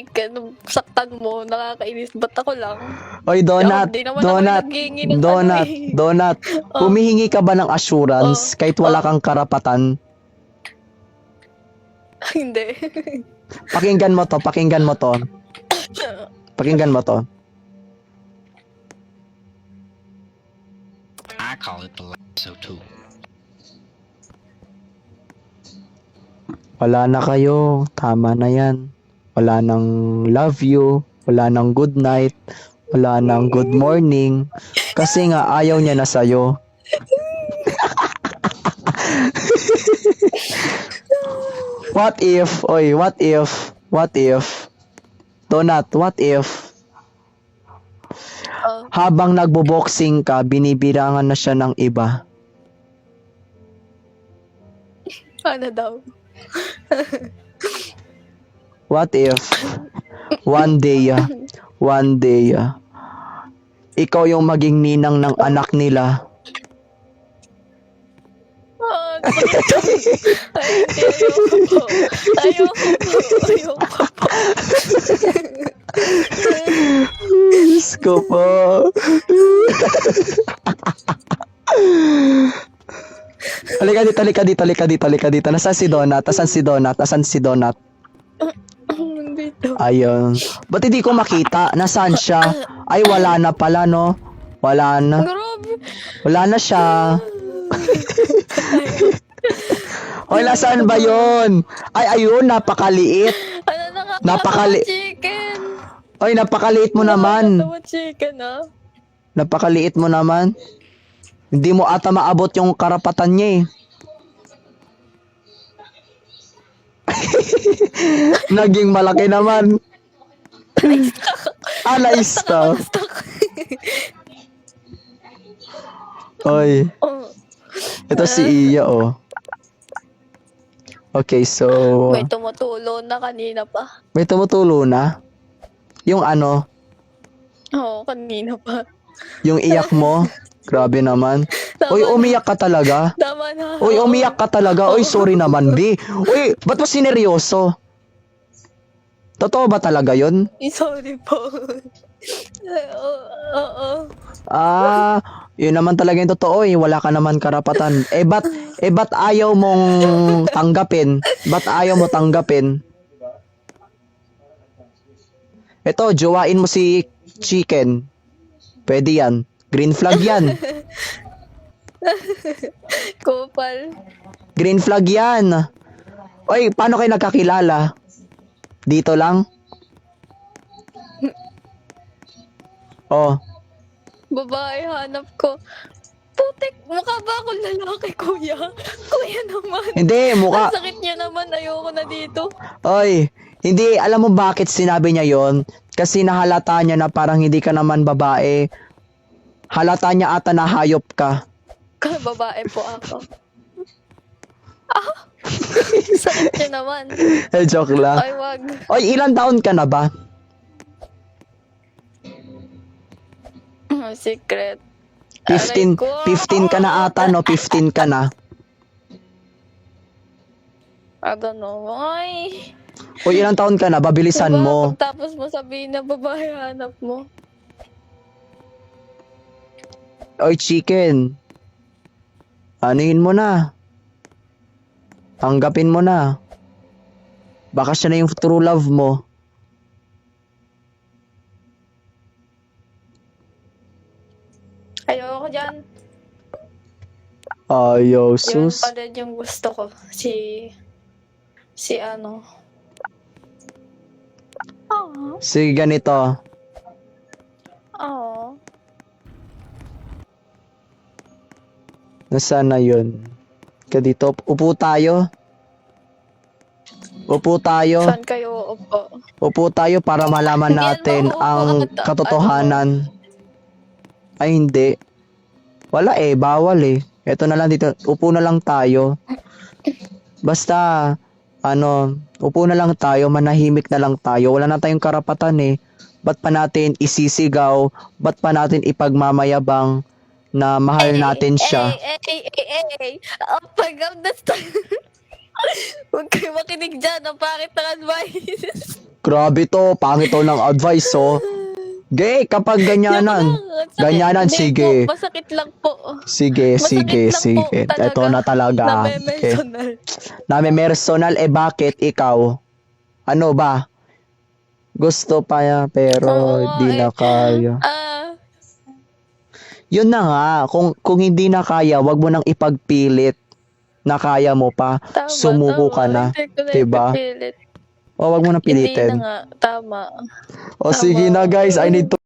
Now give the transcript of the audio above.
chicken, saktan mo, nakakainis. Ba't ako lang? Oy, Donut, Di naman Donut, ako naghihingi ng Donut, ano eh. Donut. Oh. Humihingi ka ba ng assurance kahit wala Oh. kang karapatan? Hindi. Pakinggan mo to, pakinggan mo to. Pakinggan mo to. I call it the lasso tool. Wala na kayo. Tama na yan. Wala nang love you. Wala nang good night. Wala nang good morning. Kasi nga ayaw niya na sa'yo. What if? Oy, what if? What if? Donut, what if? Oh. Habang nagbo-boxing ka, binibirangan na siya ng iba. Ano daw? What if one day, ikaw yung maging ninang ng anak nila? Ay, hindi. Ayoko po. Diyos ko po. Halika dito. Nasaan si Donut? Dito. Ayun. Ba't hindi ko makita? Nasaan siya? Ay, wala na pala, no? Wala na. Grabe. Wala na siya. Hoy, nasaan ba yun? Ay, ayun, napakaliit. Ano Napakali- chicken? Hoy, napakaliit mo naman. Nakakatawa chicken, ah. Napakaliit mo naman. Hindi mo ata maabot yung karapatan niya eh. Naging malaki naman. Naista. Oy, Oh. ito si Iya oh. Okay, so May tumutulo na kanina pa. may tumutulo na. Yung ano, Oo, kanina pa. yung iyak mo. Grabe naman. Uy, umiyak ka talaga. Tama na. Uy, umiyak ka talaga. Uy, sorry naman, B. Uy, ba't mo sineryoso? Totoo ba talaga yun? Sorry po. Oo. Ah, yun naman talaga yung totoo eh. Wala ka naman karapatan. Ba't ayaw mong tanggapin? Ba't ayaw mo tanggapin? Ito, jowain mo si Chicken. Pwede yan. Green flag yan. Kupal. Green flag yan. Oy, paano kayo nagkakilala? Dito lang? Oh, Babae hanap ko. Putik, mukha ba akong lalaki, kuya? Kuya naman. hindi, mukha. Ang sakit niya naman, ayoko na dito. Oy, hindi, alam mo bakit sinabi niya yon? Kasi nahalata niya na parang hindi ka naman babae. Halata niya ata na hayop ka. Babae po ako. Sakit niya naman. Joke lang. Ay, wag. Oy, ilang taon ka na ba? Secret. 15, Aray ko. 15 ka na ata, no? 15 ka na. I don't know. Ay. Oy, ilang taon ka na? Babilisan Diba, mo. Tapos mo sabihin na babae hanap mo. Oy, Chicken. Anuhin mo na. Tanggapin mo na. Baka siya na yung true love mo. Ayoko dyan. Ayaw, Yun sus. pa rin yung gusto ko. Si ano. Oo. Sige, ganito. Oo. Nasaan na yun? Ka dito. Upo tayo. Upo tayo. Saan kayo uupo? Upo tayo para malaman Hindi natin ako ang uupo. katotohanan. Ay, hindi. Wala eh. Bawal eh. Ito na lang dito. Upo na lang tayo. Basta, upo na lang tayo. Manahimik na lang tayo. Wala na tayong karapatan eh. Ba't pa natin isisigaw? Ba't pa natin ipagmamayabang na mahal natin siya? Oh my God, that's Huwag kayo makinig dyan. Ang pangit ng advice. Grabe to, pangit to ng advice, oh. Gay, kapag ganyanan. Sakit. Ganyanan, Hindi sige. Po, masakit lang po. Sige, sige, Masakit lang po sige. talaga. Ito na talaga. Okay. Name-personal. Nami-personal, bakit ikaw? Ano ba? Gusto pa ya, pero Oo di nga na kaya. Yun na nga, kung hindi na kaya, wag mo nang ipagpilit na kaya mo pa. Tama, Sumuko ka na. Hindi ko na Diba? ipipilit. O, wag mo nang Hindi na pilitin. nga. Tama. O, sige na guys, I need to